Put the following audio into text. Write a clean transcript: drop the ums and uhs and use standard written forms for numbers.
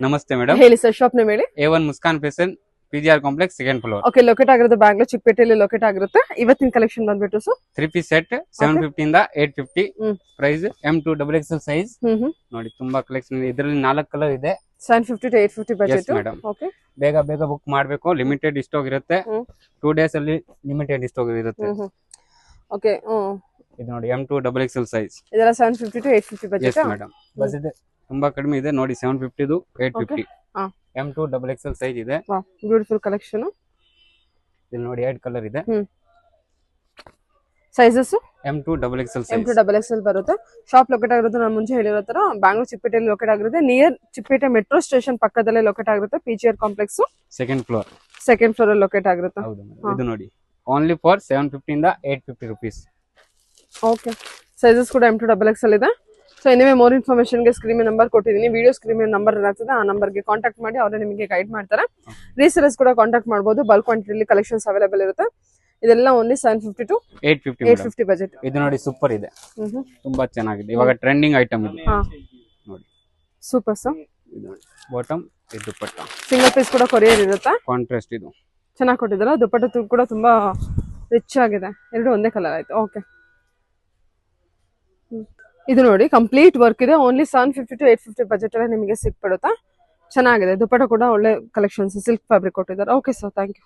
ನಮಸ್ತೆ ಮೇಡಮ್. ಹೇಳಿ sir, shop name ಹೇಳಿ. A1 Muskan fashion PGR complex second floor. Okay, locate ಆಗಿರೋದು ಬ್ಯಾಂಗ್ಳೂರ್ ಚಿಕ್ಕಪೇಟೆಯಲ್ಲಿ ಲೊಕೇಟ್ ಆಗಿರುತ್ತೆ. ಇವತ್ತಿನ ಕಲೆಕ್ಷನ್ ಬಂದ್ಬಿಟ್ಟು ಸರ್ 3 ಪೀಸ್ ಸೆಟ್ 750 ಇಂದ 850 ಪ್ರೈಸ್. M2 XXL ಸೈಜ್ ನೋಡಿ, ತುಂಬಾ ಕಲೆಕ್ಷನ್ ಇದೆ. ಇದರಲ್ಲಿ 4 ಕಲರ್ ಇದೆ. 750 to 850 ಬಜೆಟ್. ಮೇಡಮ್, ಓಕೆ, ಬೇಗ ಬುಕ್ ಮಾಡಬೇಕು. ಲಿಮಿಟೆಡ್ ಸ್ಟಾಕ್ ಇರುತ್ತೆ. 2 ಡೇಸ್ ಅಲ್ಲಿ ಲಿಮಿಟೆಡ್ ಸ್ಟಾಕ್ ಇರುತ್ತೆ. ಓಕೆ, ಇದು ನೋಡಿ M2 XXL ಸೈಜ್. ಇದೆಲ್ಲ 750 to 850 ಬಜೆಟ್. ಮೇಡಮ್, ಬಜೆಟ್ ತುಂಬಾ ಕಡಿಮೆ ಇದೆ ನೋಡಿ. 750 ಇದು 850. M2 XXL ಸೈಜ್ ಇದೆ. Beautiful collection. ಇಲ್ಲಿ ನೋಡಿ 8 ಕಲರ್ ಇದೆ. Sizes M2 XXL size. M2 XXL ಬರುತ್ತೆ. ಶಾಪ್ ಲೊಕೇಟ್ ಆಗಿರೋದು ನಾನು ಮುಂಚೆ ಹೇಳಿರೋ ತರ ಬ್ಯಾಂಗ್ಳೂರ್ ಚಿಕ್ಕಪೇಟೆಯಲ್ಲಿ ಲೊಕೇಟ್ ಆಗಿರುತ್ತೆ. ನಿಯರ್ ಚಿಕ್ಕಪೇಟೆ ಮೆಟ್ರೋ ಸ್ಟೇಷನ್ ಪಕ್ಕದಲ್ಲೇ ಲೊಕೇಟ್ ಆಗಿರುತ್ತೆ. PGR ಕಾಂಪ್ಲೆಕ್ಸ್ ಸೆಕೆಂಡ್ ಫ್ಲೋರ್ ಅಲ್ಲಿ ಲೊಕೇಟ್ ಆಗಿರುತ್ತೆ. ಹೌದು. ಇದು ನೋಡಿ, ಓನ್ಲಿ ಫಾರ್ 750 ಇಂದ 850 rupees. ಓಕೆ, ಸೈಜಸ್ ಕೂಡ M2 XXL ಇದೆ. ಸೊ ಎನಿವೆ, ಮೋರ್ ಇನ್ಫಾರ್ಮೇಶನ್ ಗೆ ಸ್ಕ್ರೀನ್ ನಂಬರ್ ಕೊಟ್ಟಿದ್ದೀನಿ. ವಿಡಿಯೋ ಸ್ಕ್ರೀನ್ ನಂಬರ್ ಇರ್ತದೆ, ಆ ನಂಬರ್ಗೆ ಕಾಂಟ್ಯಾಕ್ಟ್ ಮಾಡಿ, ಅವರೇ ನಿಮಗೆ ಗೈಡ್ ಮಾಡ್ತಾರೆ. ರೀಸೇಲರ್ಸ್ ಕೂಡ ಕಾಂಟ್ಯಾಕ್ಟ್ ಮಾಡಬಹುದು. ಬಲ್ಕ್ ಕ್ವಾಂಟಿಟಿಲಿ ಕಲೆಕ್ಷನ್ಸ್ ಅವೈಲೇಬಲ್ ಇರುತ್ತೆ. ಇದೆಲ್ಲ ಓನ್ಲಿ 750 to 850 ಬಜೆಟ್. ಇದು ನೋಡಿ, ಸೂಪರ್ ಇದೆ, ತುಂಬಾ ಚೆನ್ನಾಗಿದೆ. ಇವಾಗ ಟ್ರೆಂಡಿಂಗ್ ಐಟಮ್ ಇದು ನೋಡಿ. Super sir. ಇದು ಬಾಟಮ್, ಇದು ದುಪಟ್ಟ. ಸಿಂಗಲ್ ಪೀಸ್ ಕೂಡ ಕೊರಿಯರ್ ಇರುತ್ತೆ. ಕಾಂಟ್ರಾಸ್ಟ್ ಇದು ಚೆನ್ನಾಗಿ ಕೊಟ್ಟಿದ್ದಾರೆ. ದುಪಟ್ಟ ಕೂಡ ತುಂಬಾ ರಿಚ್ ಆಗಿದೆ. ಎರಡು ಒಂದೇ ಕಲರ್ ಆಯ್ತು. ಓಕೆ, ಇದು ನೋಡಿ, ಕಂಪ್ಲೀಟ್ ವರ್ಕ್ ಇದೆ. ಓನ್ಲಿ 750 to 850 ಬಜೆಟ್ ಅಲ್ಲಿ ನಿಮಗೆ ಸಿಕ್ಬಿಡುತ್ತಾ. ಚೆನ್ನಾಗಿದೆ. ದುಪಟ್ಟ ಕೂಡ ಒಳ್ಳೆ ಕಲೆಕ್ಷನ್ಸ್, ಸಿಲ್ಕ್ ಫ್ಯಾಬ್ರಿಕ್ ಕೊಟ್ಟಿದ್ದಾರೆ. Okay sir, thank you.